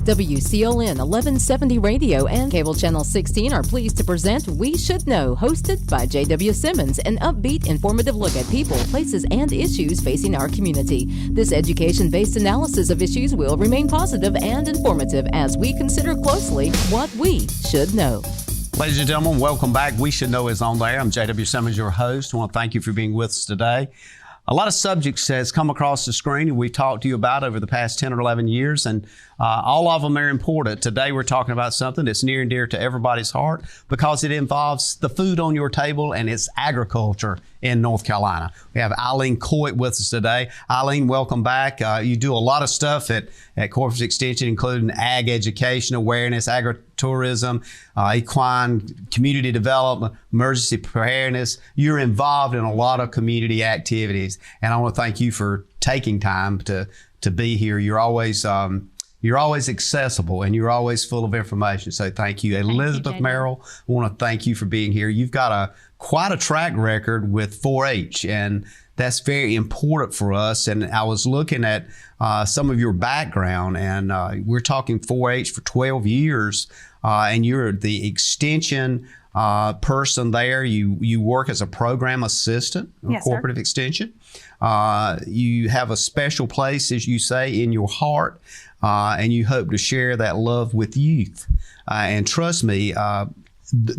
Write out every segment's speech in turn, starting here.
WCLN 1170 Radio and Cable Channel 16 are pleased to present We Should Know, hosted by J.W. Simmons, an upbeat, informative look at people, places, and issues facing our community. This education-based analysis of issues will remain positive and informative as we consider closely what we should know. Ladies and gentlemen, welcome back. We Should Know is on there. I'm J.W. Simmons, your host. I want to thank you for being with us today. A lot of subjects has come across the screen and we've talked to you about over the past 10 or 11 years, and all of them are important. Today we're talking about something that's near and dear to everybody's heart because it involves the food on your table and it's agriculture in North Carolina. We have Eileen Coite with us today. Eileen, welcome back. You do a lot of stuff at Corporate Extension, including ag education, awareness, agritourism, equine community development, emergency preparedness. You're involved in a lot of community activities, and I want to thank you for taking time to be here. You're always accessible and you're always full of information. So thank you. Elizabeth Merrill, I want to thank you for being here. You've got quite a track record with 4-H, and that's very important for us. And I was looking at some of your background, and we're talking 4-H for 12 years, and you're the extension person there. You work as a program assistant, yes, Corporate Extension. You have a special place, as you say, in your heart, and you hope to share that love with youth. And trust me,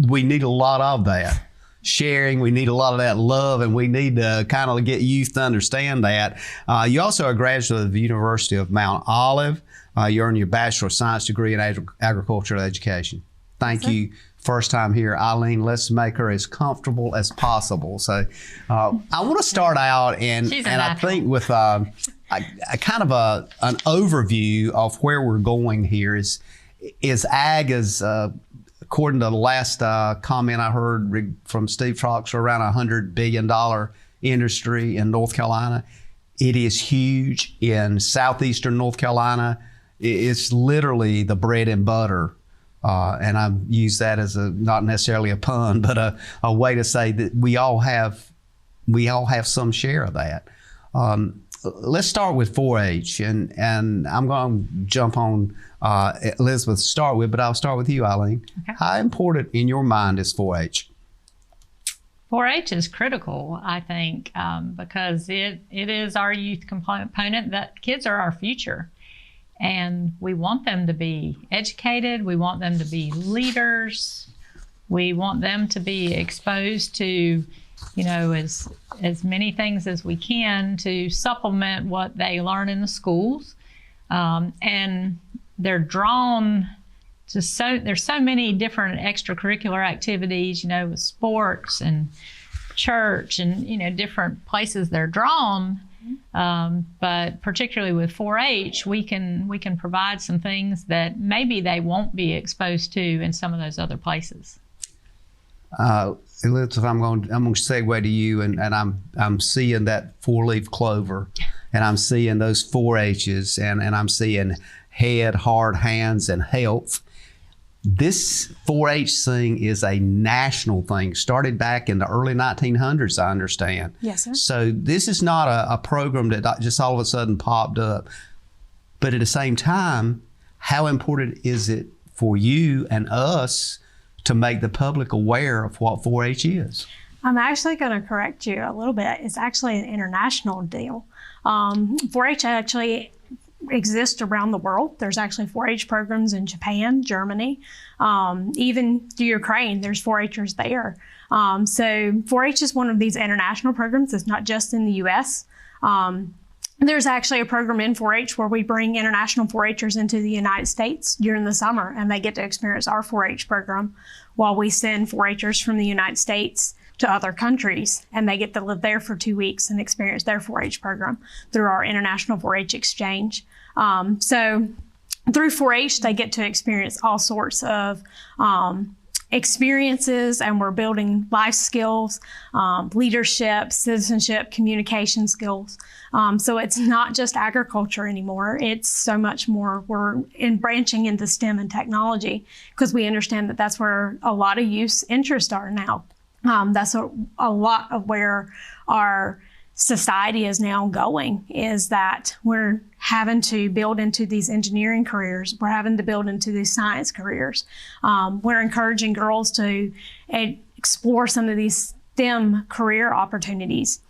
we need a lot of that. Sharing, we need a lot of that love, and we need to kind of get youth to understand that. You also are a graduate of the University of Mount Olive. You earned your Bachelor of Science degree in Agricultural Education. Thank you. First time here, Eileen. Let's make her as comfortable as possible. So I want to start out, and I think with a kind of an overview of where we're going here is ag is according to the last comment I heard from Steve Troxler, around $100 billion industry in North Carolina. It is huge in southeastern North Carolina. It's literally the bread and butter. And I use that as not necessarily a pun, but a way to say that we all have some share of that. Let's start with 4-H, and I'm going to jump on Elizabeth to start with, but I'll start with you, Eileen. Okay. How important in your mind is 4-H? 4-H is critical, I think, because it is our youth component. That kids are our future, and we want them to be educated. We want them to be leaders. We want them to be exposed to, as many things as we can to supplement what they learn in the schools. And they're drawn to there's so many different extracurricular activities, with sports and church and, different places they're drawn. But particularly with 4-H, we can provide some things that maybe they won't be exposed to in some of those other places. Elizabeth, I'm going to segue to you, and I'm seeing that 4-leaf clover, and I'm seeing those 4-H's, and I'm seeing head, heart, hands, and health. This 4-H thing is a national thing, started back in the early 1900s, I understand. Yes, sir. So this is not a program that just all of a sudden popped up. But at the same time, how important is it for you and us to make the public aware of what 4-H is? I'm actually going to correct you a little bit. It's actually an international deal. 4-H actually exist around the world. There's actually 4-H programs in Japan, Germany, even Ukraine. There's 4-Hers there. So 4-H is one of these international programs. It's not just in the U.S. There's actually a program in 4-H where we bring international 4-Hers into the United States during the summer, and they get to experience our 4-H program while we send 4-Hers from the United States to other countries, and they get to live there for 2 weeks and experience their 4-H program through our International 4-H Exchange. So through 4-H, they get to experience all sorts of experiences, and we're building life skills, leadership, citizenship, communication skills. So it's not just agriculture anymore. It's so much more. We're branching into STEM and technology because we understand that that's where a lot of youth's interests are now. That's a lot of where our society is now going, is that we're having to build into these engineering careers. We're having to build into these science careers. We're encouraging girls to explore some of these STEM career opportunities.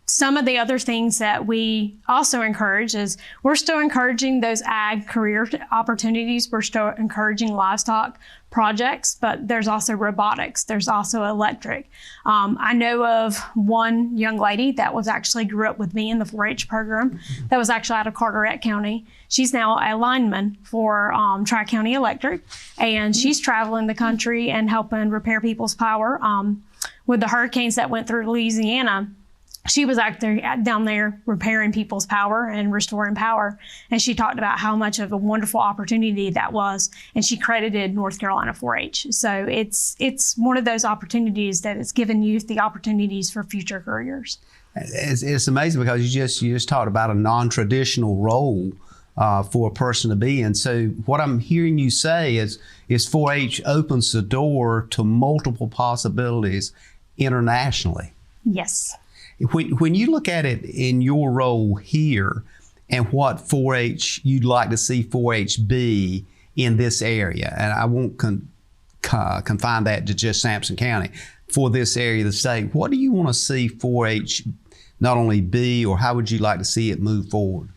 Some of the other things that we also encourage is we're still encouraging those ag career opportunities. We're still encouraging livestock projects, but there's also robotics. There's also electric. I know of one young lady that was actually grew up with me in the 4-H program that was actually out of Carteret County. She's now a lineman for Tri-County Electric, and she's traveling the country and helping repair people's power. With the hurricanes that went through Louisiana, she was down there repairing people's power and restoring power. And she talked about how much of a wonderful opportunity that was. And she credited North Carolina 4-H. So it's one of those opportunities that it's given youth the opportunities for future careers. It's amazing because you just talked about a non-traditional role for a person to be in. So what I'm hearing you say is 4-H opens the door to multiple possibilities internationally. Yes. When you look at it in your role here and what 4-H you'd like to see 4-H be in this area, and I won't confine that to just Sampson County, for this area of the state, what do you want to see 4-H not only be, or how would you like to see it move forward?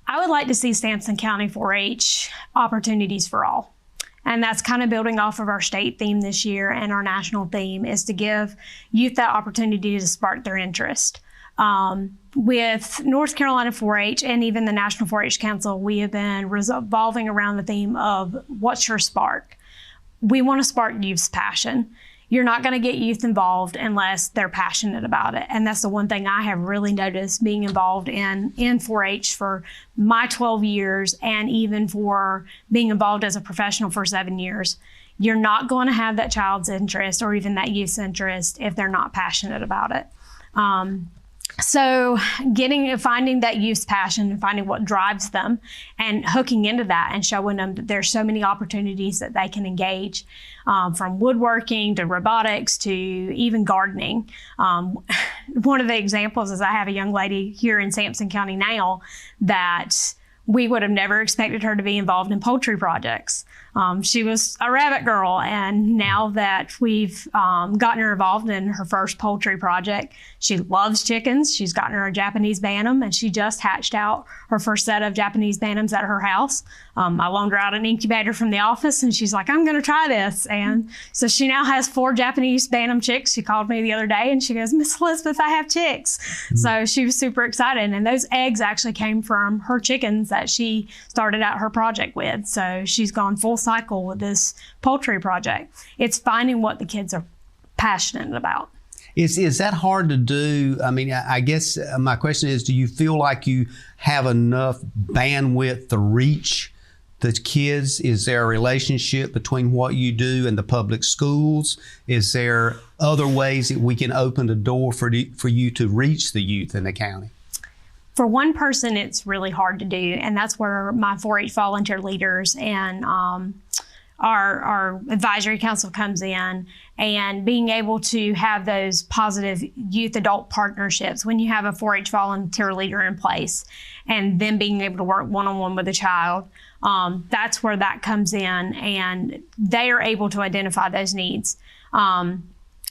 I would like to see Sampson County 4-H opportunities for all. And that's kind of building off of our state theme this year, and our national theme is to give youth that opportunity to spark their interest. With North Carolina 4-H and even the National 4-H Council, we have been revolving around the theme of what's your spark? We want to spark youth's passion. You're not going to get youth involved unless they're passionate about it. And that's the one thing I have really noticed being involved in 4-H for my 12 years and even for being involved as a professional for 7 years. You're not going to have that child's interest or even that youth's interest if they're not passionate about it. So finding that youth's passion and finding what drives them and hooking into that and showing them that there's so many opportunities that they can engage, from woodworking to robotics to even gardening. One of the examples is I have a young lady here in Sampson County now that we would have never expected her to be involved in poultry projects. She was a rabbit girl, and now that we've gotten her involved in her first poultry project, she loves chickens. She's gotten her a Japanese Bantam, and she just hatched out her first set of Japanese Bantams at her house. I loaned her out an incubator from the office, and she's like, I'm going to try this. And so she now has 4 Japanese Bantam chicks. She called me the other day, and she goes, Miss Elizabeth, I have chicks. Mm-hmm. So she was super excited, and those eggs actually came from her chickens that she started out her project with. So she's gone full cycle with this poultry project. It's finding what the kids are passionate about. Is that hard to do? I mean, I guess my question is, do you feel like you have enough bandwidth to reach the kids? Is there a relationship between what you do and the public schools? Is there other ways that we can open the door for you to reach the youth in the county? For one person, it's really hard to do, and that's where my 4-H volunteer leaders and our advisory council comes in, and being able to have those positive youth-adult partnerships when you have a 4-H volunteer leader in place, and then being able to work one-on-one with a child. That's where that comes in, and they are able to identify those needs.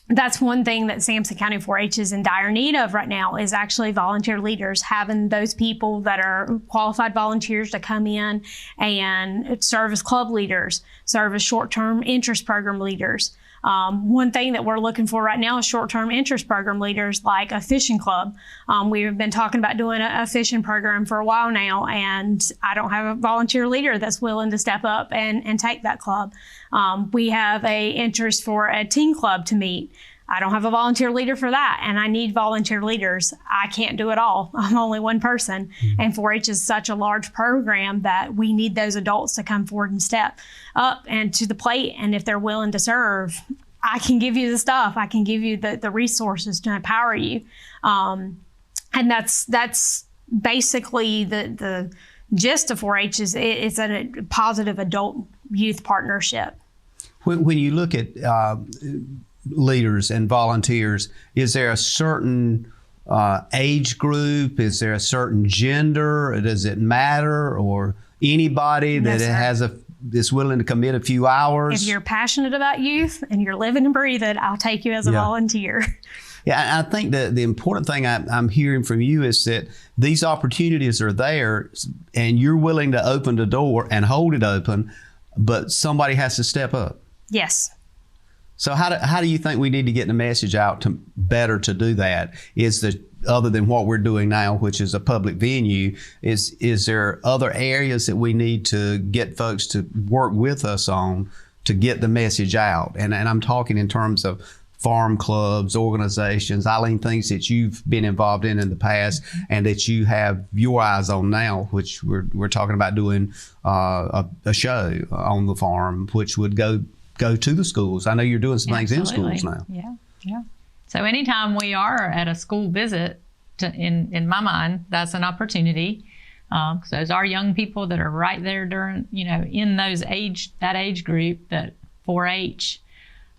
That's one thing that Sampson County 4-H is in dire need of right now, is actually volunteer leaders, having those people that are qualified volunteers to come in and serve as club leaders, serve as short-term interest program leaders. One thing that we're looking for right now is short-term interest program leaders like a fishing club. We've been talking about doing a fishing program for a while now, and I don't have a volunteer leader that's willing to step up and take that club. We have a interest for a teen club to meet. I don't have a volunteer leader for that, and I need volunteer leaders. I can't do it all. I'm only one person, and 4-H is such a large program that we need those adults to come forward and step up and to the plate, and if they're willing to serve, I can give you the stuff. I can give you the resources to empower you. And that's basically the gist of 4-H is it's a positive adult youth partnership. When you look at leaders and volunteers, is there a certain age group? Is there a certain gender? Does it matter? Or anybody that is willing to commit a few hours? If you're passionate about youth and you're living and breathing, I'll take you as a volunteer. Yeah, I think that the important thing I'm hearing from you is that these opportunities are there and you're willing to open the door and hold it open, but somebody has to step up. Yes. So how do you think we need to get the message out to better to do that? Other than what we're doing now, which is a public venue, is there other areas that we need to get folks to work with us on to get the message out? And I'm talking in terms of farm clubs, organizations, Eileen, things that you've been involved in the past and that you have your eyes on now, which we're talking about doing a show on the farm, which would go to the schools. I know you're doing some things in schools now. Yeah. So anytime we are at a school visit, in my mind, that's an opportunity. Because those are young people that are right there during, in that age group, that 4-H,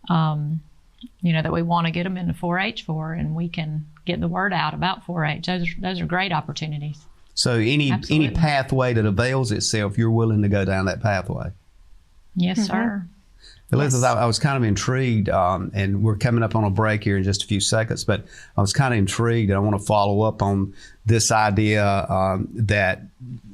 that we want to get them into 4-H for, and we can get the word out about 4-H. Those are great opportunities. So any pathway that avails itself, you're willing to go down that pathway? Yes, sir. Elizabeth, I was kind of intrigued, and we're coming up on a break here in just a few seconds, but I was kind of intrigued, and I want to follow up on this idea that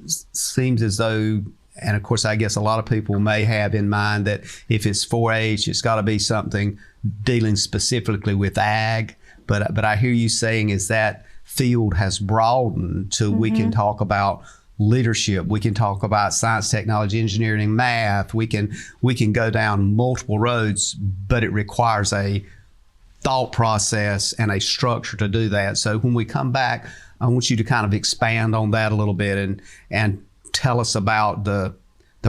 seems as though, and of course I guess a lot of people may have in mind that if it's 4-H, it's got to be something dealing specifically with ag, but I hear you saying is that field has broadened to we can talk about leadership, we can talk about science, technology, engineering, math. We can go down multiple roads, but it requires a thought process and a structure to do that. So when we come back, I want you to kind of expand on that a little bit and tell us about the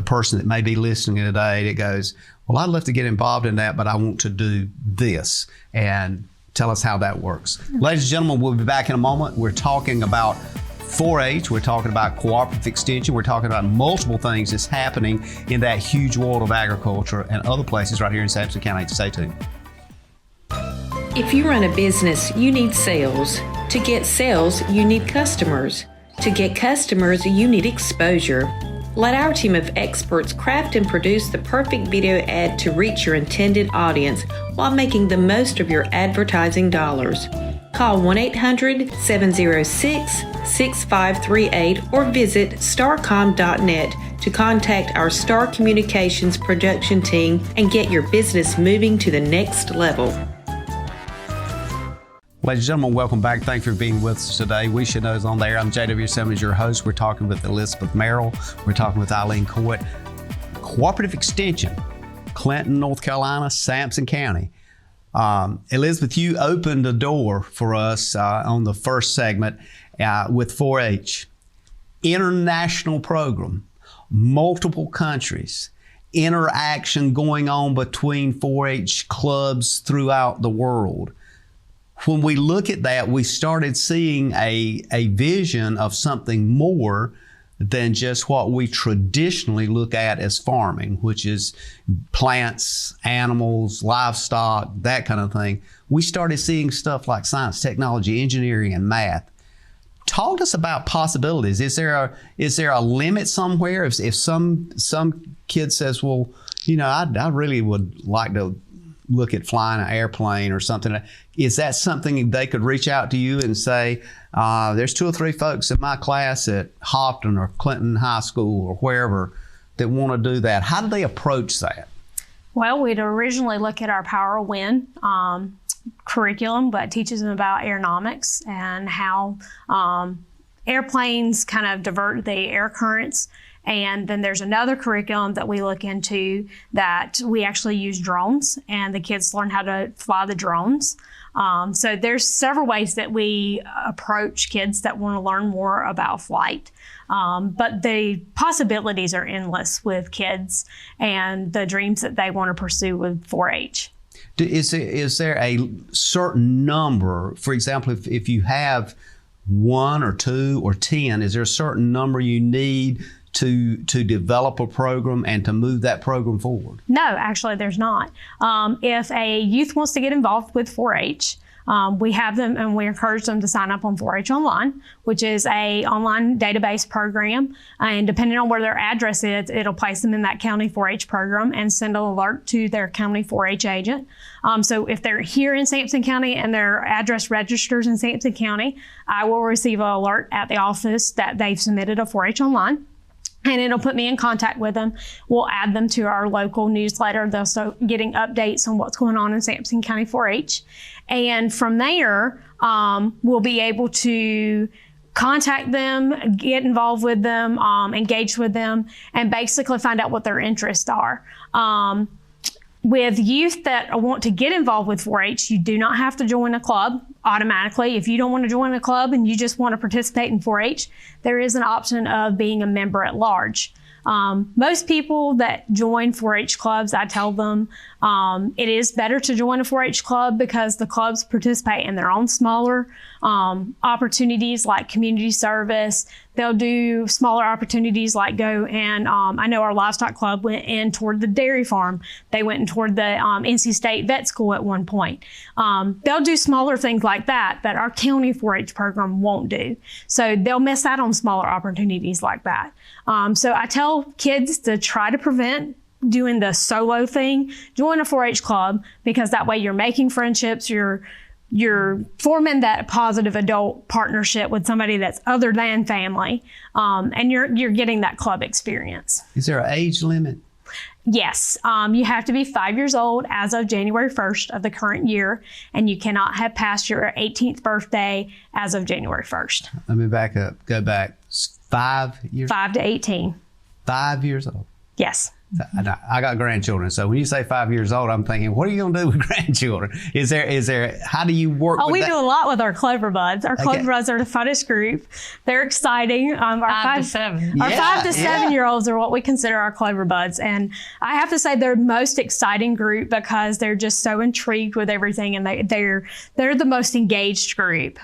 person that may be listening today that goes, well, I'd love to get involved in that, but I want to do this. And tell us how that works. Ladies and gentlemen, we'll be back in a moment. We're talking about 4-H, we're talking about cooperative extension, we're talking about multiple things that's happening in that huge world of agriculture and other places right here in Sampson County. Stay tuned. If you run a business, you need sales. To get sales, you need customers. To get customers, you need exposure. Let our team of experts craft and produce the perfect video ad to reach your intended audience while making the most of your advertising dollars. Call 1-800-706-6538 or visit starcom.net to contact our Star Communications production team and get your business moving to the next level. Ladies and gentlemen, welcome back. Thank you for being with us today. We Should Know is on there. I'm J.W. Simmons, your host. We're talking with Elizabeth Merrill. We're talking with Eileen Coite. Cooperative Extension, Clinton, North Carolina, Sampson County. Elizabeth, you opened the door for us on the first segment with 4-H. International program, multiple countries, interaction going on between 4-H clubs throughout the world. When we look at that, we started seeing a vision of something more than just what we traditionally look at as farming, which is plants, animals, livestock, that kind of thing. We started seeing stuff like science, technology, engineering, and math. Talk to us about possibilities. Is there a limit somewhere? If some kid says, well, I really would like to look at flying an airplane or something, is that something they could reach out to you and say, there's 2 or 3 folks in my class at Hopton or Clinton High School or wherever that want to do that? How do they approach that? Well, we'd originally look at our Power of Wind curriculum, but teaches them about aeronautics and how airplanes kind of divert the air currents. And then there's another curriculum that we look into that we actually use drones, and the kids learn how to fly the drones. So there's several ways that we approach kids that want to learn more about flight. But the possibilities are endless with kids and the dreams that they want to pursue with 4-H. Is there a certain number, for example, if you have 1 or 2 or 10, is there a certain number you need to develop a program and to move that program forward? No, actually, there's not. If a youth wants to get involved with 4-H, we have them and we encourage them to sign up on 4-H Online, which is a online database program. And depending on where their address is, it'll place them in that county 4-H program and send an alert to their county 4-H agent. So if they're here in Sampson County and their address registers in Sampson County, I will receive an alert at the office that they've submitted a 4-H Online. And it'll put me in contact with them. We'll add them to our local newsletter. They'll start getting updates on what's going on in Sampson County 4-H. And from there, we'll be able to contact them, get involved with them, engage with them, and basically find out what their interests are. With youth that want to get involved with 4-H, you do not have to join a club automatically. If you don't want to join a club and you just want to participate in 4-H, there is an option of being a member at large. Most people that join 4-H clubs, I tell them it is better to join a 4-H club because the clubs participate in their own smaller opportunities like community service. They'll do smaller opportunities like go and I know our livestock club went in toward the dairy farm. They went in toward the NC State vet school at one point. They'll do smaller things like that our county 4-H program won't do. So they'll miss out on smaller opportunities like that. So I tell kids to try to prevent doing the solo thing. Join a 4-H club because that way you're making friendships, you're forming that positive adult partnership with somebody that's other than family, and you're getting that club experience. Is there an age limit? Yes, you have to be 5 years old as of January 1st of the current year, and you cannot have passed your 18th birthday as of January 1st. Let me back up. Go back 5 years? 5 to 18. 5 years old? Yes. I got grandchildren, so when you say 5 years old, I'm thinking, what are you going to do with grandchildren? Is there? How do you work? Oh, with we that? do a lot with our Clover Buds. Our Clover Buds are the funnest group. They're exciting. Our 5 to 7. Our 5 to 7 year olds are what we consider our Clover Buds, and I have to say they're the most exciting group because they're just so intrigued with everything, and they're the most engaged group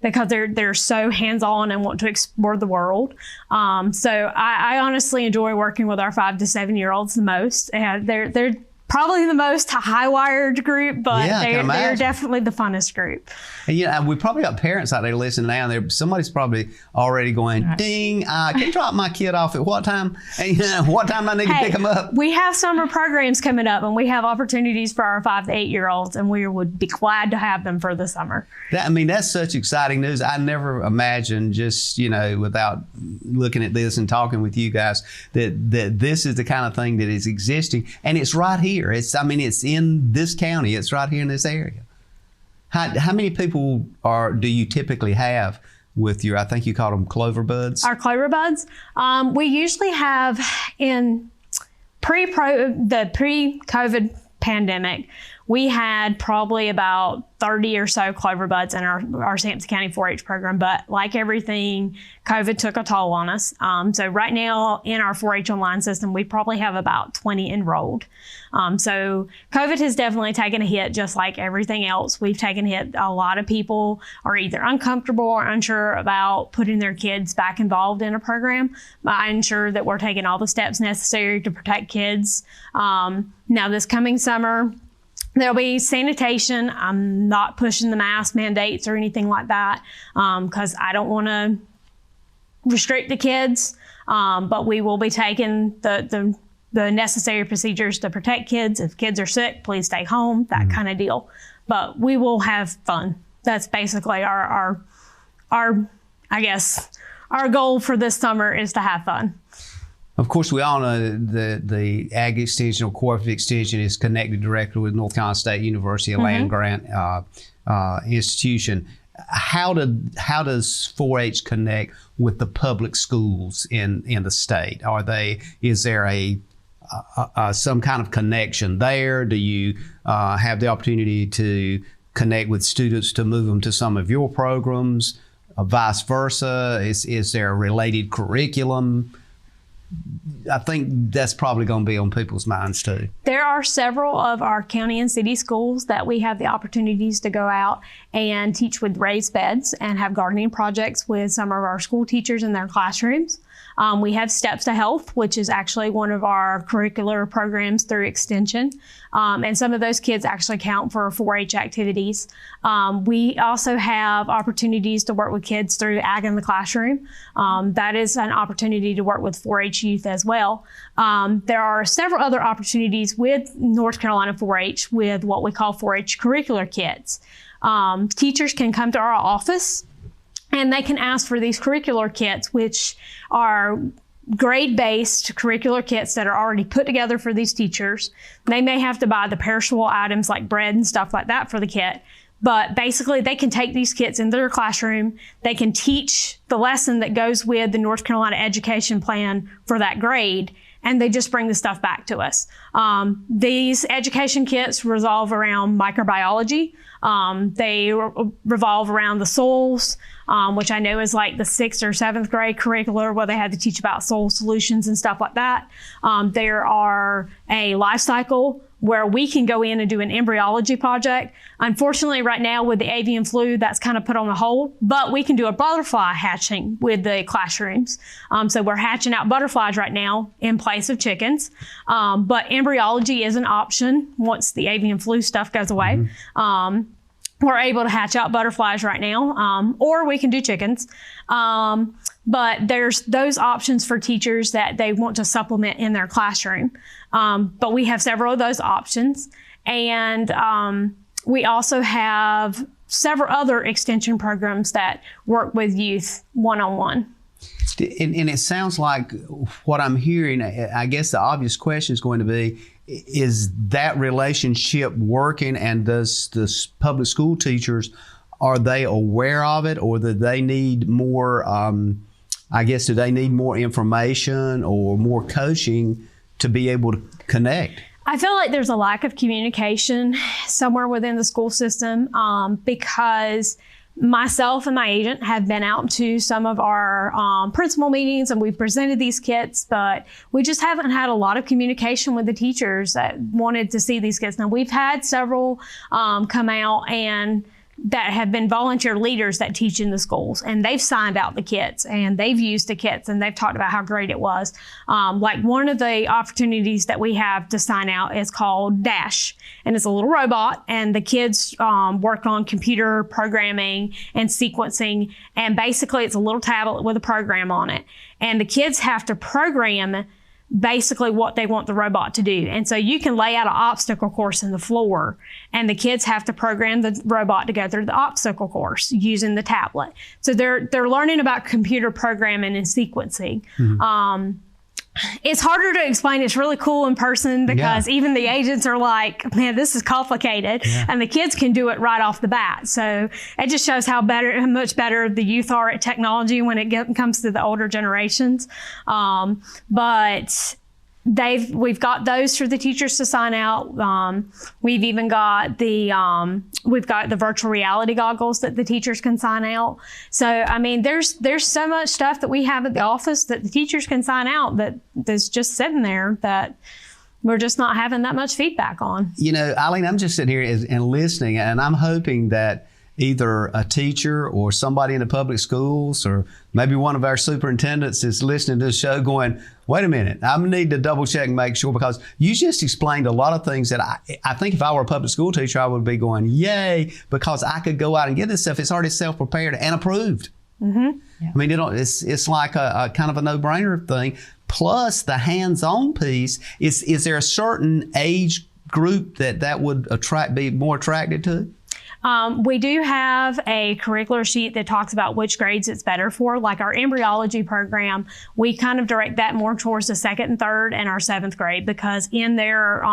because they're so hands on and want to explore the world. So I honestly enjoy working with our 5 to 7 year olds the most. They're probably the most high-wired group, but they're definitely the funnest group. And we probably got parents out there listening now, and somebody's probably already going, ding, can you drop my kid off at what time? And what time I need to pick them up? We have summer programs coming up, and we have opportunities for our 5 to 8 year olds, and we would be glad to have them for the summer. That's such exciting news. I never imagined, just, without looking at this and talking with you guys, that this is the kind of thing that is existing, and it's right here. It's in this county. It's right here in this area. How many people do you typically have with your, I think you call them Clover Buds? Our Clover Buds? We usually have in the pre-COVID pandemic, we had probably about 30 or so Clover Buds in our Sampson County 4-H program, but like everything, COVID took a toll on us. So right now in our 4-H online system, we probably have about 20 enrolled. So COVID has definitely taken a hit, just like everything else. We've taken a hit. A lot of people are either uncomfortable or unsure about putting their kids back involved in a program. I ensure that we're taking all the steps necessary to protect kids. Now this coming summer, there'll be sanitation. I'm not pushing the mask mandates or anything like that because I don't want to restrict the kids, but we will be taking the necessary procedures to protect kids. If kids are sick, please stay home, that kind of deal. But we will have fun. That's basically our I guess, our goal for this summer is to have fun. Of course, we all know the Ag Extension or Cooperative Extension is connected directly with North Carolina State University, a land grant institution. How does 4-H connect with the public schools in the state? Is there some kind of connection there? Do you have the opportunity to connect with students to move them to some of your programs? Vice versa? Is there a related curriculum? I think that's probably going to be on people's minds too. There are several of our county and city schools that we have the opportunities to go out and teach with raised beds and have gardening projects with some of our school teachers in their classrooms. We have Steps to Health, which is actually one of our curricular programs through Extension. And some of those kids actually count for 4-H activities. We also have opportunities to work with kids through Ag in the Classroom. That is an opportunity to work with 4-H youth as well. There are several other opportunities with North Carolina 4-H with what we call 4-H curricular kits. Teachers can come to our office and they can ask for these curricular kits, which are grade-based curricular kits that are already put together for these teachers. They may have to buy the perishable items like bread and stuff like that for the kit, but basically they can take these kits into their classroom. They can teach the lesson that goes with the North Carolina education plan for that grade, and they just bring the stuff back to us. These education kits revolve around microbiology. They revolve around the soils, which I know is like the 6th or 7th grade curricular where they had to teach about soil solutions and stuff like that. There are a life cycle where we can go in and do an embryology project. Unfortunately, right now with the avian flu, that's kind of put on a hold, but we can do a butterfly hatching with the classrooms. So we're hatching out butterflies right now in place of chickens. But embryology is an option once the avian flu stuff goes away. We're able to hatch out butterflies right now, or we can do chickens. But there's those options for teachers that they want to supplement in their classroom. But we have several of those options. And we also have several other extension programs that work with youth one-on-one. And it sounds like what I'm hearing, I guess the obvious question is going to be, is that relationship working, and does the public school teachers, are they aware of it, or do they need more, do they need more information or more coaching to be able to connect? I feel like there's a lack of communication somewhere within the school system because myself and my agent have been out to some of our principal meetings, and we've presented these kits, but we just haven't had a lot of communication with the teachers that wanted to see these kits. Now, we've had several come out and that have been volunteer leaders that teach in the schools, and they've signed out the kits and they've used the kits and they've talked about how great it was. Like one of the opportunities that we have to sign out is called Dash, and it's a little robot, and the kids work on computer programming and sequencing, and basically it's a little tablet with a program on it, and the kids have to program basically what they want the robot to do. And so you can lay out an obstacle course in the floor, and the kids have to program the robot to go through the obstacle course using the tablet. So they're learning about computer programming and sequencing. It's harder to explain. It's really cool in person because even the agents are like, man, this is complicated. And the kids can do it right off the bat. So it just shows how much better the youth are at technology when it comes to the older generations. But we've got those for the teachers to sign out. We've even got the virtual reality goggles that the teachers can sign out. So, I mean, there's so much stuff that we have at the office that the teachers can sign out that's just sitting there that we're just not having that much feedback on. You know, Eileen, I'm just sitting here and listening, and I'm hoping that either a teacher or somebody in the public schools, or maybe one of our superintendents is listening to the show going, wait a minute, I need to double check and make sure, because you just explained a lot of things that I think if I were a public school teacher, I would be going, yay, because I could go out and get this stuff. It's already self-prepared and approved. I mean, it's like a kind of a no-brainer thing. Plus the hands-on piece, is there a certain age group that would be more attracted to? We do have a curricular sheet that talks about which grades it's better for. Like our embryology program, we kind of direct that more towards the 2nd and 3rd and our 7th grade, because in their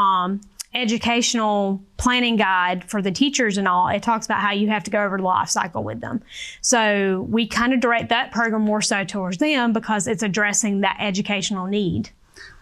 educational planning guide for the teachers and all, it talks about how you have to go over the life cycle with them. So we kind of direct that program more so towards them because it's addressing that educational need.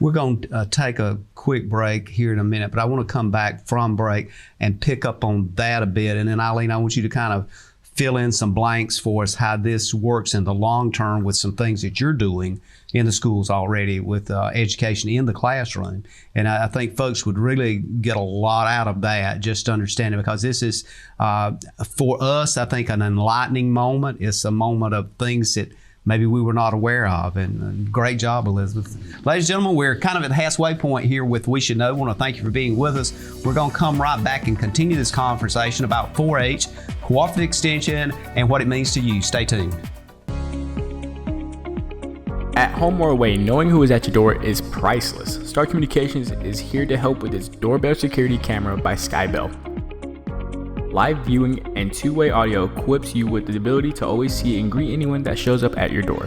We're going to take a quick break here in a minute, but I want to come back from break and pick up on that a bit. And then, Eileen, I want you to kind of fill in some blanks for us, how this works in the long term with some things that you're doing in the schools already with education in the classroom. And I think folks would really get a lot out of that, just understanding, because this is, for us, I think, an enlightening moment. It's a moment of things that maybe we were not aware of. And great job, Elizabeth. Ladies and gentlemen, we're kind of at the halfway point here with We Should Know. I want to thank you for being with us. We're going to come right back and continue this conversation about 4-H, cooperative extension, and what it means to you. Stay tuned. At home or away, knowing who is at your door is priceless. Star Communications is here to help with its doorbell security camera by Skybell. Live viewing and two-way audio equips you with the ability to always see and greet anyone that shows up at your door.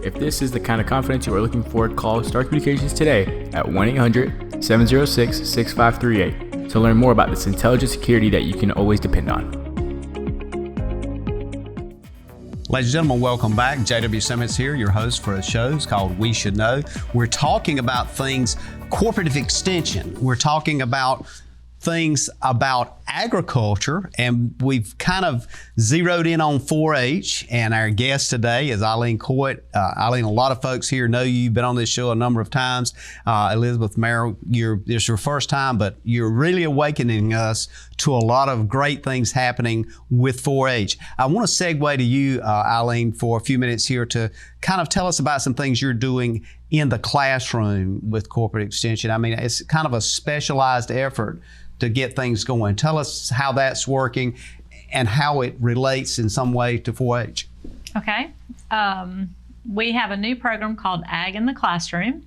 If this is the kind of confidence you are looking for, call Star Communications today at 1-800-706-6538 to learn more about this intelligent security that you can always depend on. Ladies and gentlemen, welcome back. J.W. Simmons here, your host for a show called We Should Know. We're talking about things, cooperative extension. We're talking about things about agriculture, and we've kind of zeroed in on 4-H, and our guest today is Eileen Coite. Eileen, a lot of folks here know you. You've been on this show a number of times. Elizabeth, Merrill, it's your first time, but you're really awakening us to a lot of great things happening with 4-H. I want to segue to you, Eileen, for a few minutes here to kind of tell us about some things you're doing in the classroom with corporate extension. I mean, it's kind of a specialized effort to get things going. Tell us how that's working and how it relates in some way to 4-H. Okay. We have a new program called Ag in the Classroom.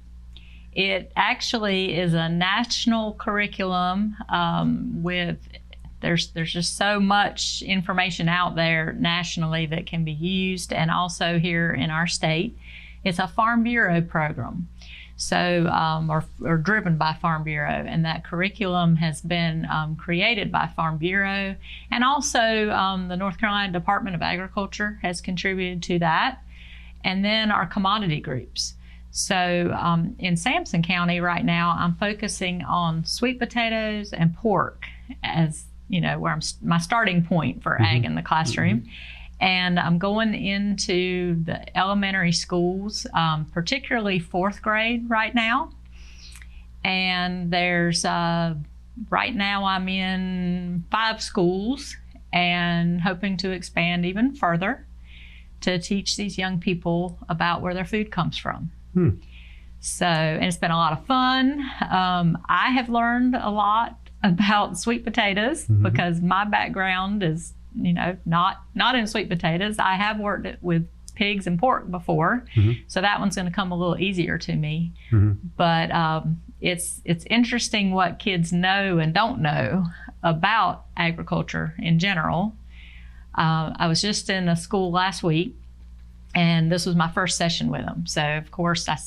It actually is a national curriculum there's just so much information out there nationally that can be used, and also here in our state. It's a Farm Bureau program. So, or driven by Farm Bureau, and that curriculum has been created by Farm Bureau, and also the North Carolina Department of Agriculture has contributed to that, and then our commodity groups. So in Sampson County right now, I'm focusing on sweet potatoes and pork as, you know, where my starting point for Ag in the Classroom. And I'm going into the elementary schools, particularly 4th grade right now. And there's, right now I'm in 5 schools and hoping to expand even further to teach these young people about where their food comes from. So, and it's been a lot of fun. I have learned a lot about sweet potatoes because my background is, you know, not in sweet potatoes. I have worked with pigs and pork before, so that one's going to come a little easier to me. But it's interesting what kids know and don't know about agriculture in general. I was just in a school last week, and this was my first session with them. So of course I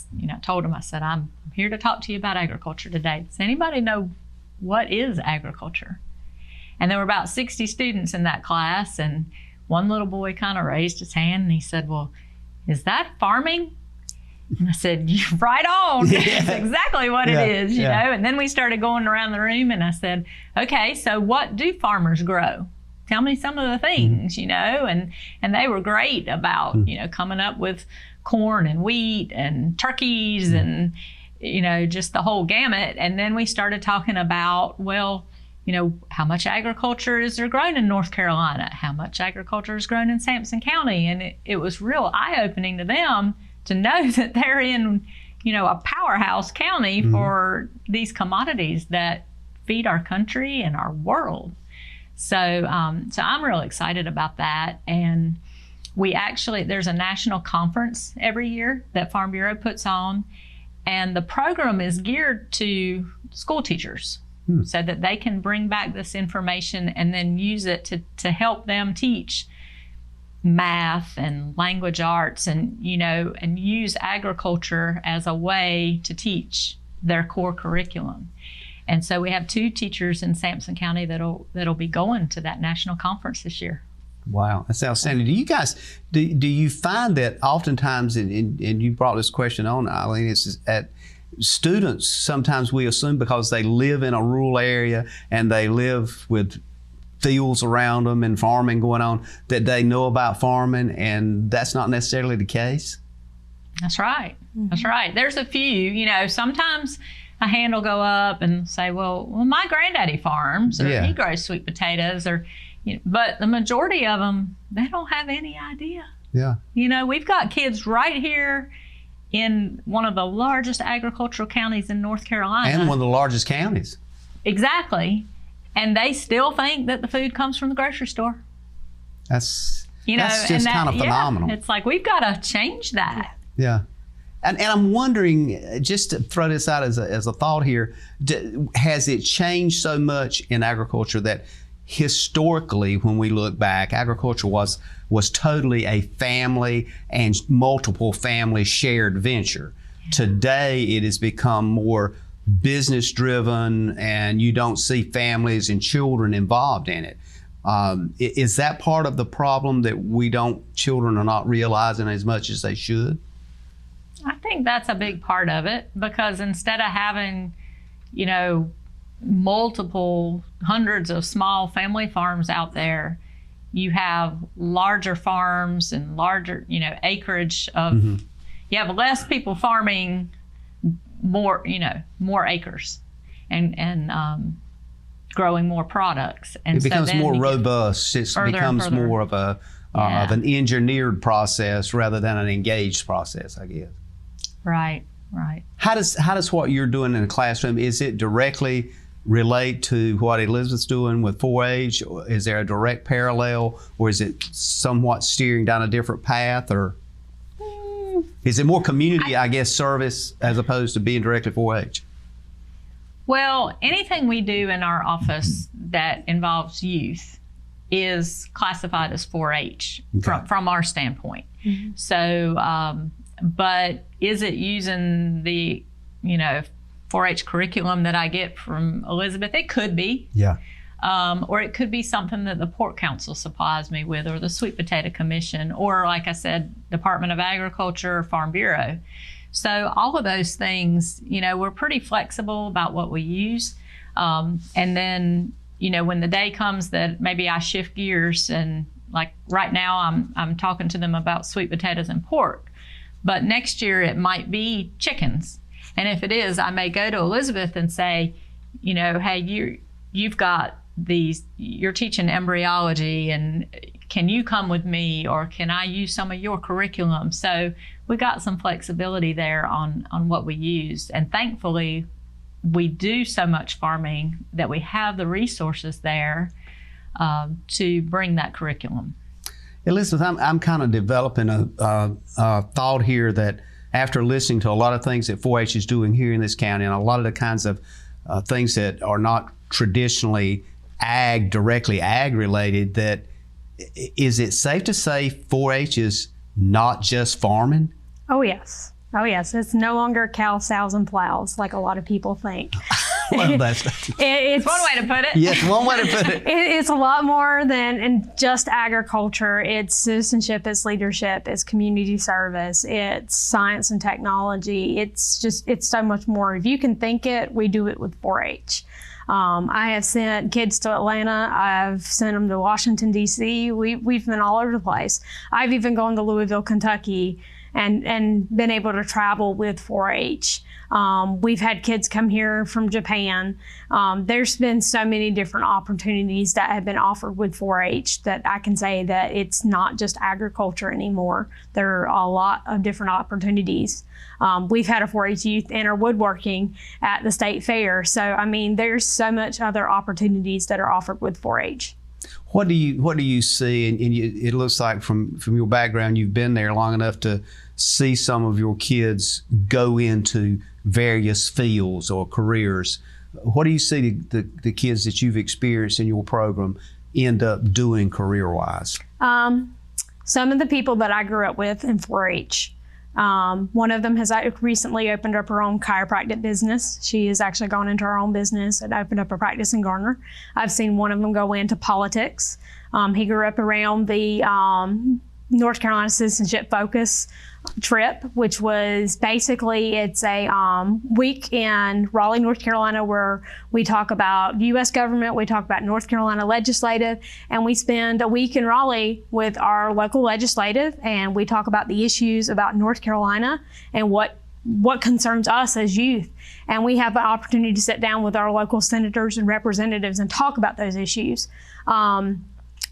told them, I said, I'm here to talk to you about agriculture today. Does anybody know what is agriculture? And there were about 60 students in that class, and one little boy kind of raised his hand and he said, well, is that farming? And I said, you're right on. That's exactly what it is, you know. And then we started going around the room, and I said, okay, so what do farmers grow? Tell me some of the things, you know. And they were great about, you know, coming up with corn and wheat and turkeys and, you know, just the whole gamut. And then we started talking about, well, you know, how much agriculture is there grown in North Carolina? How much agriculture is grown in Sampson County? And it was real eye-opening to them to know that they're in, you know, a powerhouse county for these commodities that feed our country and our world. So I'm real excited about that. And there's a national conference every year that Farm Bureau puts on, and the program is geared to school teachers. So that they can bring back this information and then use it to help them teach math and language arts, and, you know, and use agriculture as a way to teach their core curriculum. And so we have 2 teachers in Sampson County that'll be going to that national conference this year. Wow, that's outstanding. Do you guys, do you find that oftentimes, and you brought this question on, Eileen, it's at students, sometimes we assume because they live in a rural area and they live with fields around them and farming going on, that they know about farming, and that's not necessarily the case? That's right. That's right. There's a few, you know, sometimes a hand will go up and say, well, my granddaddy farms, or he grows sweet potatoes, or, you know, but the majority of them, they don't have any idea. Yeah. You know, we've got kids right here in one of the largest agricultural counties in North Carolina. And one of the largest counties. Exactly. And they still think that the food comes from the grocery store. That's You know, that's just and kind of phenomenal. It's like, we've got to change that. Yeah. And I'm wondering, just to throw this out as a thought here, has it changed so much in agriculture that historically, when we look back, agriculture was totally a family and multiple family shared venture. Today, it has become more business driven, and you don't see families and children involved in it. Is that part of the problem, that children are not realizing as much as they should? I think that's a big part of it, because instead of having, you know, multiple hundreds of small family farms out there, you have larger farms and larger, you know, acreage of, you have less people farming more, you know, more acres and growing more products. And it becomes so more robust. It becomes more of of an engineered process rather than an engaged process, I guess. Right. How does what you're doing in the classroom, is it directly relate to what Elizabeth's doing with 4-H? Is there a direct parallel, or is it somewhat steering down a different path, or is it more community, I guess, service as opposed to being directly 4-H? Well, anything we do in our office that involves youth is classified as 4-H from our standpoint. So, but is it using the, you know, 4-H curriculum that I get from Elizabeth? It could be. Yeah. Or it could be something that the Pork Council supplies me with, or the Sweet Potato Commission, or, like I said, Department of Agriculture, Farm Bureau. So all of those things, you know, we're pretty flexible about what we use. And then, you know, when the day comes that maybe I shift gears, and like right now I'm talking to them about sweet potatoes and pork, but next year it might be chickens. And if it is, I may go to Elizabeth and say, you know, hey, you've got these, you're teaching embryology, and can you come with me, or can I use some of your curriculum? So we got some flexibility there on what we use. And thankfully, we do so much farming that we have the resources there to bring that curriculum. Elizabeth, I'm kind of developing a thought here that, after listening to a lot of things that 4-H is doing here in this county, and a lot of the kinds of things that are not traditionally directly ag related, that is it safe to say 4-H is not just farming? Oh, yes. It's no longer cow, sows, and plows like a lot of people think. Well, it's one way to put it. Yes, one way to put it. It's a lot more than just agriculture. It's citizenship, it's leadership, it's community service, it's science and technology. It's so much more. If you can think it, we do it with 4-H. I have sent kids to Atlanta. I've sent them to Washington, D.C. We've been all over the place. I've even gone to Louisville, Kentucky, and been able to travel with 4-H. We've had kids come here from Japan. There's been so many different opportunities that have been offered with 4-H that I can say that it's not just agriculture anymore. There are a lot of different opportunities. We've had a 4-H youth enter woodworking at the state fair. So, I mean, there's so much other opportunities that are offered with 4-H. What do you see? And it looks like from your background, you've been there long enough to see some of your kids go into various fields or careers. What do you see the kids that you've experienced in your program end up doing career-wise? Some of the people that I grew up with in 4-H. One of them has recently opened up her own chiropractic business. She has actually gone into her own business and opened up a practice in Garner. I've seen one of them go into politics. He grew up around the North Carolina Citizenship Focus trip, which was basically, it's a week in Raleigh, North Carolina, where we talk about U.S. government, we talk about North Carolina legislative, and we spend a week in Raleigh with our local legislative, and we talk about the issues about North Carolina and what concerns us as youth. And we have an opportunity to sit down with our local senators and representatives and talk about those issues.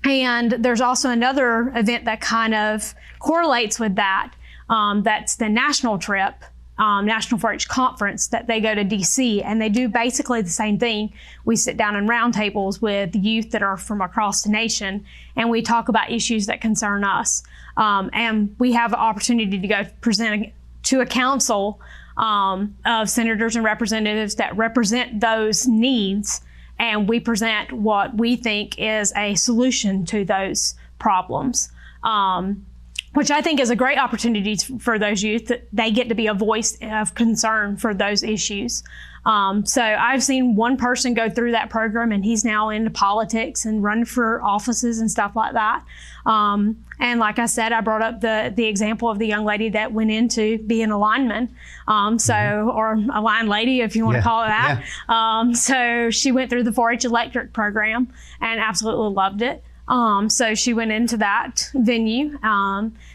And there's also another event that kind of correlates with that. That's the national trip, National 4-H Conference, that they go to DC, and they do basically the same thing. We sit down in roundtables with youth that are from across the nation, and we talk about issues that concern us. And we have an opportunity to go present to a council of senators and representatives that represent those needs, and we present what we think is a solution to those problems, which I think is a great opportunity for those youth, that they get to be a voice of concern for those issues. So I've seen one person go through that program, and he's now into politics and running for offices and stuff like that. And like I said, I brought up the example of the young lady that went into being a lineman, or a line lady, if you want to call it that. So she went through the 4-H electric program and absolutely loved it. So she went into that venue.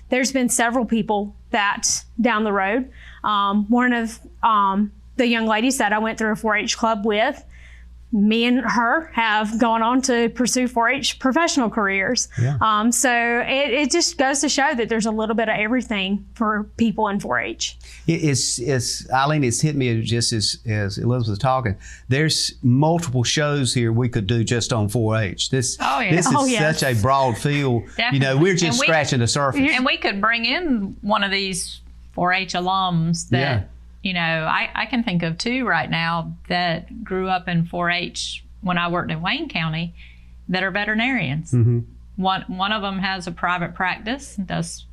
There's been several people that down the road, one of the young ladies that I went through a 4-H club with, me and her have gone on to pursue 4-H professional careers. So it just goes to show that there's a little bit of everything for people in 4-H. Eileen, it's hit me just as Elizabeth was talking. There's multiple shows here we could do just on 4-H. This is such a broad field. Definitely. We're just scratching the surface. And we could bring in one of these 4-H alums that, I can think of two right now that grew up in 4-H when I worked in Wayne County that are veterinarians. One of them has a private practice, does,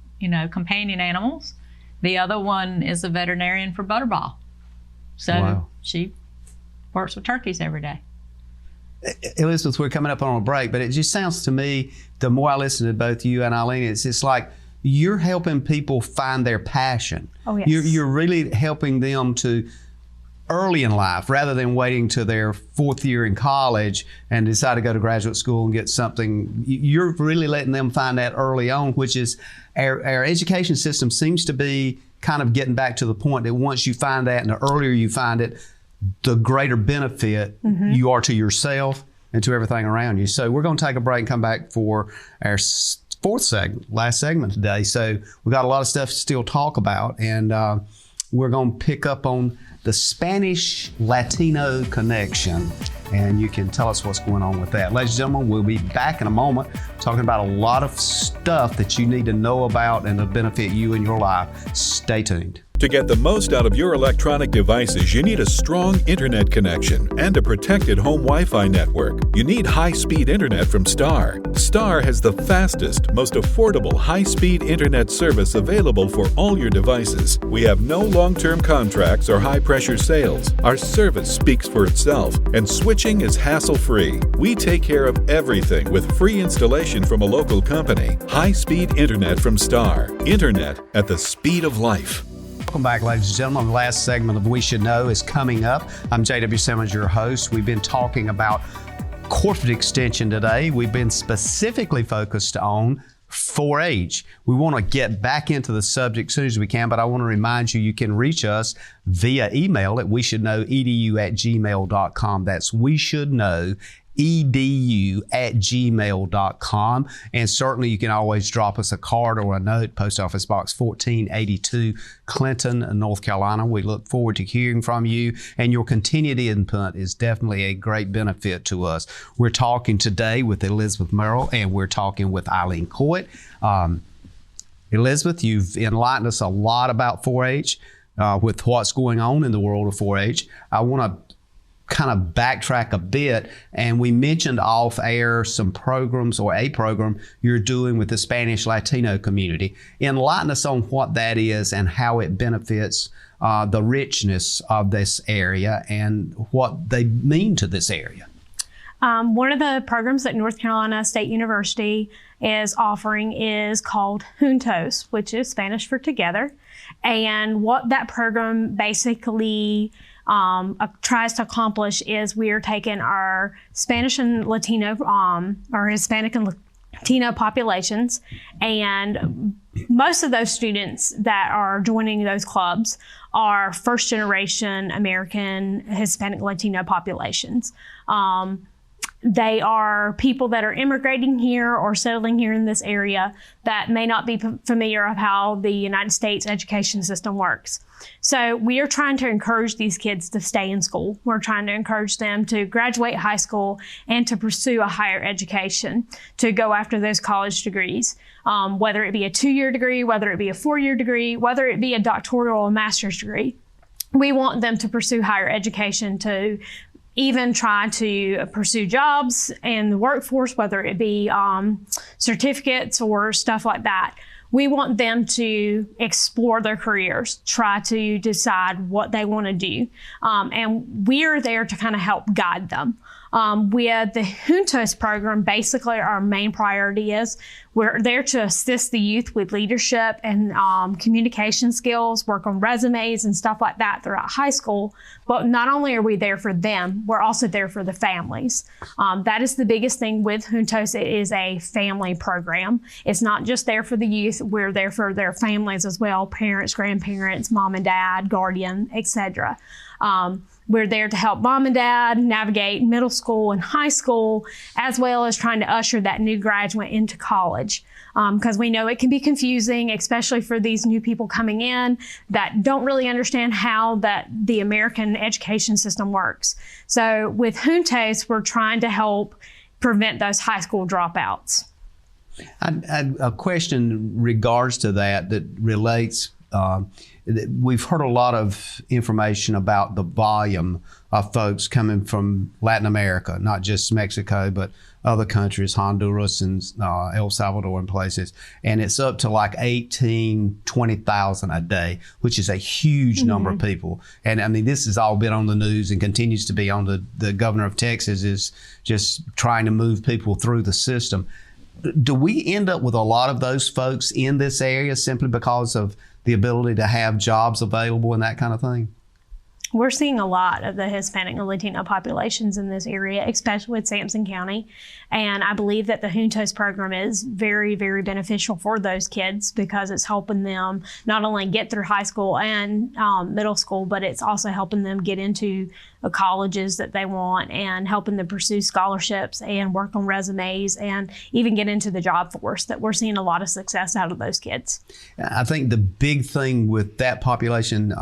companion animals. The other one is a veterinarian for Butterball. So she works with turkeys every day. Elizabeth, we're coming up on a break, but it just sounds to me, the more I listen to both you and Eileen, it's just like you're helping people find their passion. You're really helping them to early in life, rather than waiting to their 4th year in college and decide to go to graduate school and get something. You're really letting them find that early on, which is our education system seems to be kind of getting back to the point that once you find that, and the earlier you find it, the greater benefit you are to yourself and to everything around you. So we're going to take a break and come back for our last segment today. So we got a lot of stuff to still talk about, and we're going to pick up on the Spanish-Latino connection, and you can tell us what's going on with that. Ladies and gentlemen, we'll be back in a moment talking about a lot of stuff that you need to know about and to benefit you in your life. Stay tuned. To get the most out of your electronic devices, you need a strong internet connection and a protected home Wi-Fi network. You need high-speed internet from Star. Star has the fastest, most affordable high-speed internet service available for all your devices. We have no long-term contracts or high-pressure sales. Our service speaks for itself, and switching is hassle-free. We take care of everything with free installation from a local company. High-speed internet from Star. Internet at the speed of life. Welcome back, ladies and gentlemen. The last segment of We Should Know is coming up. I'm J.W. Simmons, your host. We've been talking about corporate extension today. We've been specifically focused on 4-H. We want to get back into the subject as soon as we can, but I want to remind you, you can reach us via email at weshouldknowedu@gmail.com. That's weshouldknowedu@gmail.com. And certainly you can always drop us a card or a note, Post Office Box 1482, Clinton, North Carolina. We look forward to hearing from you, and your continued input is definitely a great benefit to us. We're talking today with Elizabeth Merrill, and we're talking with Eileen Coite. Elizabeth, you've enlightened us a lot about 4-H, with what's going on in the world of 4-H. I want to kind of backtrack a bit, and we mentioned off air some programs, or a program you're doing with the Spanish Latino community. Enlighten us on what that is and how it benefits the richness of this area and what they mean to this area. One of the programs that North Carolina State University is offering is called Juntos, which is Spanish for together. And what that program basically tries to accomplish is we're taking our Spanish and Latino, or Hispanic and Latino populations, and most of those students that are joining those clubs are first generation American Hispanic Latino populations. they are people that are immigrating here or settling here in this area that may not be familiar of how the United States education system works. So we are trying to encourage these kids to stay in school. We're trying to encourage them to graduate high school and to pursue a higher education, to go after those college degrees, whether it be a 2-year degree, whether it be a 4-year degree, whether it be a doctoral or master's degree. We want them to pursue higher education, to even try to pursue jobs in the workforce, whether it be certificates or stuff like that. We want them to explore their careers, try to decide what they want to do. And we're there to kind of help guide them. With the Juntos program, basically our main priority is we're there to assist the youth with leadership and communication skills, work on resumes and stuff like that throughout high school. But not only are we there for them, we're also there for the families. That is the biggest thing with Juntos. It is a family program. It's not just there for the youth. We're there for their families as well, parents, grandparents, mom and dad, guardian, etc. We're there to help mom and dad navigate middle school and high school, as well as trying to usher that new graduate into college. Because we know it can be confusing, especially for these new people coming in that don't really understand how the American education system works. So with Juntos, we're trying to help prevent those high school dropouts. A question in regards to that relates. We've heard a lot of information about the volume of folks coming from Latin America, not just Mexico, but other countries, Honduras and El Salvador and places. And it's up to like 20,000 a day, which is a huge number of people. And I mean, this has all been on the news and continues to be on the governor of Texas is just trying to move people through the system. Do we end up with a lot of those folks in this area simply because of the ability to have jobs available and that kind of thing? We're seeing a lot of the Hispanic and Latino populations in this area, especially with Sampson County. And I believe that the Juntos program is very, very beneficial for those kids because it's helping them not only get through high school and middle school, but it's also helping them get into the colleges that they want and helping them pursue scholarships and work on resumes and even get into the job force. That we're seeing a lot of success out of those kids. I think the big thing with that population,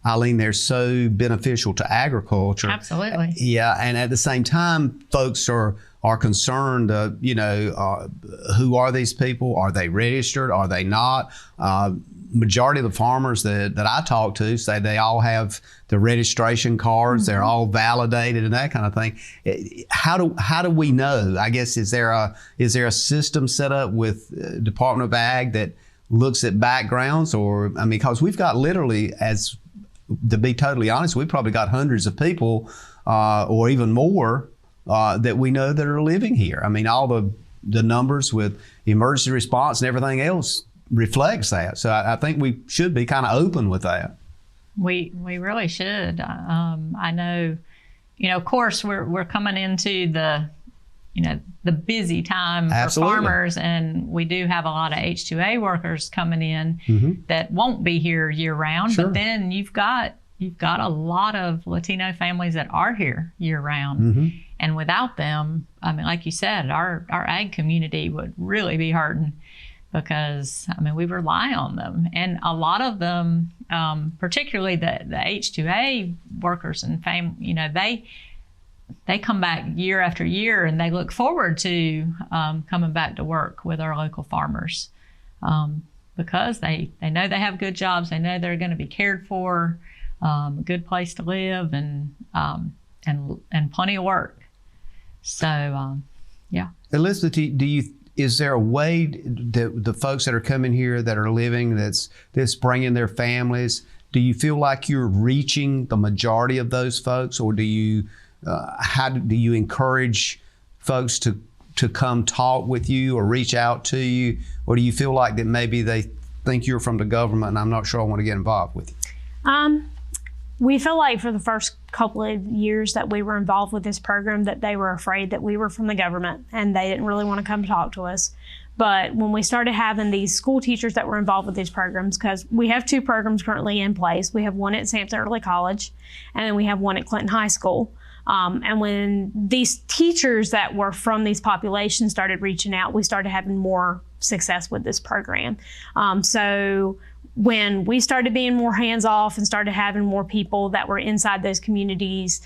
Eileen, they're so beneficial to agriculture. Absolutely. Yeah, and at the same time, folks are concerned, who are these people? Are they registered? Are they not? Majority of the farmers that I talk to say they all have the registration cards. They're all validated and that kind of thing. How do we know? I guess is there a system set up with Department of Ag that looks at backgrounds? Or I mean, because we've got literally, to be totally honest, we've probably got hundreds of people or even more that we know that are living here. I mean, all the numbers with emergency response and everything else reflects that. So I think we should be kind of open with that. We really should. I know, of course, we're coming into the busy time for farmers, and we do have a lot of H-2A workers coming in that won't be here year round. Sure. But then you've got a lot of Latino families that are here year round, and without them, I mean, like you said, our ag community would really be hurting because I mean we rely on them, and a lot of them, particularly the H-2A workers and they come back year after year and they look forward to coming back to work with our local farmers because they know they have good jobs. They know they're going to be cared for, a good place to live, and plenty of work. So, yeah. Elizabeth, is there a way that the folks that are coming here that are living that's bringing their families, do you feel like you're reaching the majority of those folks, or do you how do you encourage folks to come talk with you or reach out to you? Or do you feel like that maybe they think you're from the government and I'm not sure I want to get involved with you? We feel like for the first couple of years that we were involved with this program that they were afraid that we were from the government and they didn't really want to come talk to us. But when we started having these school teachers that were involved with these programs, because we have 2 programs currently in place. We have one at Sampson Early College and then we have one at Clinton High School. And when these teachers that were from these populations started reaching out, we started having more success with this program. So when we started being more hands-off and started having more people that were inside those communities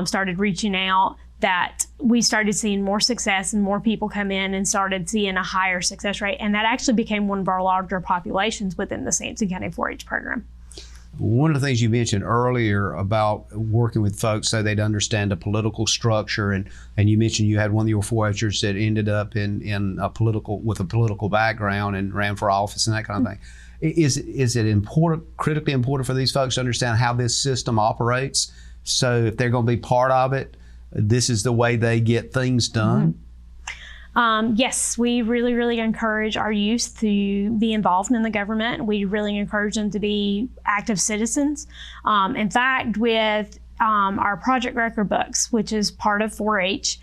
started reaching out, that we started seeing more success and more people come in and started seeing a higher success rate. And that actually became one of our larger populations within the Sampson County 4-H program. One of the things you mentioned earlier about working with folks so they'd understand the political structure, and you mentioned you had one of your 4-H'ers that ended up in a political background and ran for office and that kind of thing. Is it important, critically important for these folks to understand how this system operates? So if they're going to be part of it, this is the way they get things done? Yes, we really, really encourage our youth to be involved in the government. We really encourage them to be active citizens. In fact, with our project record books, which is part of 4-H,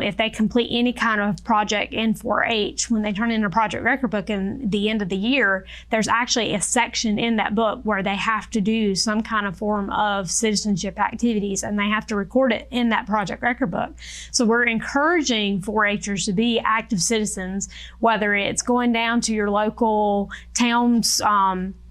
if they complete any kind of project in 4-H, when they turn in a project record book in the end of the year, there's actually a section in that book where they have to do some kind of form of citizenship activities, and they have to record it in that project record book. So we're encouraging 4-H'ers to be active citizens, whether it's going down to your local town's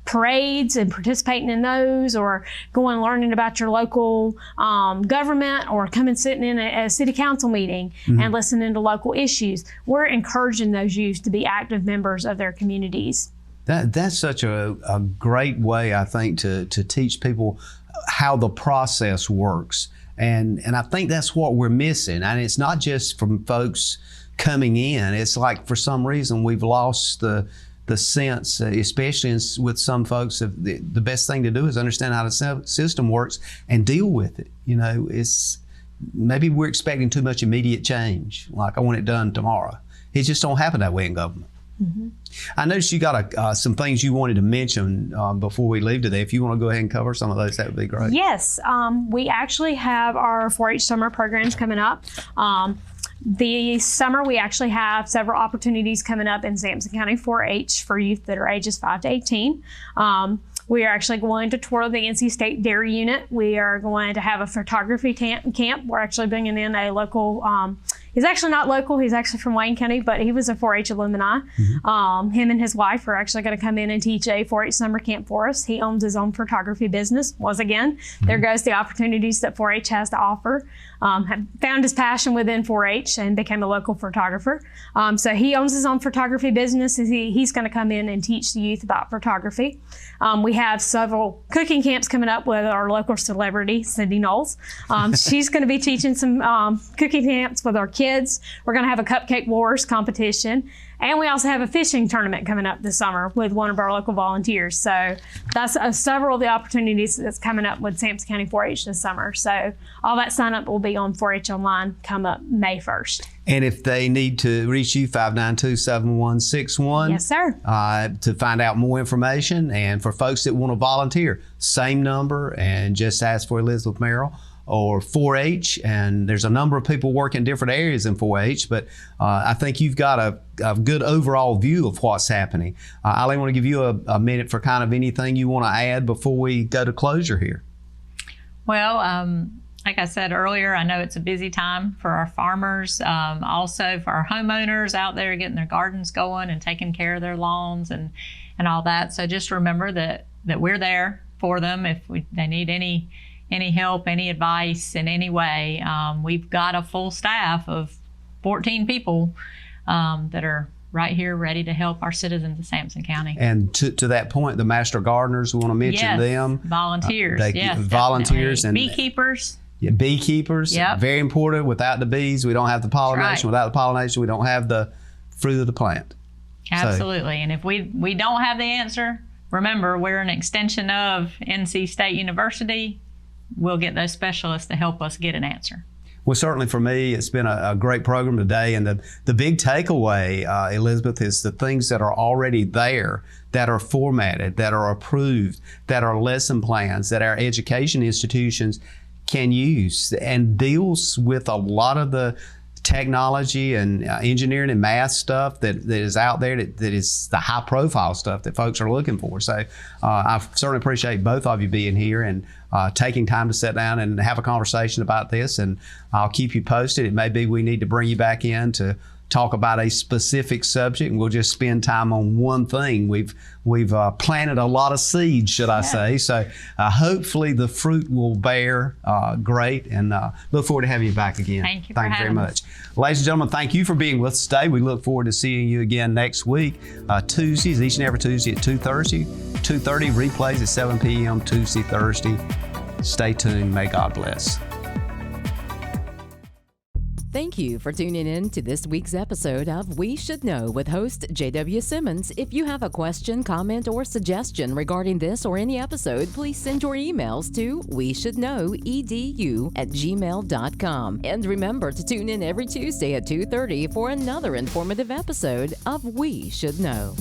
parades and participating in those, or going and learning about your local government, or coming sitting in a city council meeting and listening to local issues. We're encouraging those youth to be active members of their communities. That's such a great way, I think, to teach people how the process works. And I think that's what we're missing. And it's not just from folks coming in. It's like for some reason we've lost the sense, especially with some folks, the best thing to do is understand how the system works and deal with it. You know, it's maybe we're expecting too much immediate change, like I want it done tomorrow. It just don't happen that way in government. I noticed you got some things you wanted to mention before we leave today. If you want to go ahead and cover some of those, that would be great. Yes, we actually have our 4-H summer programs coming up. This summer, we actually have several opportunities coming up in Sampson County 4-H for youth that are ages 5 to 18. We are actually going to tour the NC State Dairy Unit. We are going to have a photography camp. We're actually bringing in a local, he's actually not local, he's actually from Wayne County, but he was a 4-H alumni. Him and his wife are actually going to come in and teach a 4-H summer camp for us. He owns his own photography business. Once again, there goes the opportunities that 4-H has to offer. Found his passion within 4-H and became a local photographer. So he owns his own photography business. He's going to come in and teach the youth about photography. We have several cooking camps coming up with our local celebrity, Cindy Knowles. She's going to be teaching some cooking camps with our kids. We're going to have a Cupcake Wars competition. And we also have a fishing tournament coming up this summer with one of our local volunteers. So that's several of the opportunities that's coming up with Sampson County 4-H this summer. So all that sign up will be on 4-H Online come up May 1st. And if they need to reach you, 592-7161. Yes, sir. To find out more information. And for folks that want to volunteer, same number, and just ask for Elizabeth Merrill or 4-H. And there's a number of people working different areas in 4-H, but I think you've got a good overall view of what's happening. Eileen, I want to give you a minute for kind of anything you want to add before we go to closure here. Well, like I said earlier, I know it's a busy time for our farmers, also for our homeowners out there getting their gardens going and taking care of their lawns and all that. So just remember that we're there for them if they need any help, any advice in any way. We've got a full staff of 14 people that are right here ready to help our citizens of Sampson County. And to that point, the master gardeners, we want to mention them. Volunteers, volunteers definitely. And beekeepers. Yeah, beekeepers, very important. Without the bees, we don't have the pollination. Right. Without the pollination, we don't have the fruit of the plant. Absolutely. And if we don't have the answer, remember, we're an extension of NC State University. We'll get those specialists to help us get an answer. Well, certainly for me, it's been a great program today. And the big takeaway, Elizabeth, is the things that are already there, that are formatted, that are approved, that are lesson plans, that our education institutions can use, and deals with a lot of the technology and engineering and math stuff that is out there that is the high profile stuff that folks are looking for. So I certainly appreciate both of you being here and taking time to sit down and have a conversation about this, and I'll keep you posted. It may be we need to bring you back in to talk about a specific subject, and we'll just spend time on one thing. We've planted a lot of seeds, should I say. So hopefully the fruit will bear great, and look forward to having you back again. Thank you very much. Ladies and gentlemen, thank you for being with us today. We look forward to seeing you again next week, Tuesdays, each and every Tuesday at 2:30, replays at 7 p.m. Tuesday, Thursday. Stay tuned. May God bless. Thank you for tuning in to this week's episode of We Should Know with host J.W. Simmons. If you have a question, comment, or suggestion regarding this or any episode, please send your emails to weshouldknowedu@gmail.com. And remember to tune in every Tuesday at 2:30 for another informative episode of We Should Know.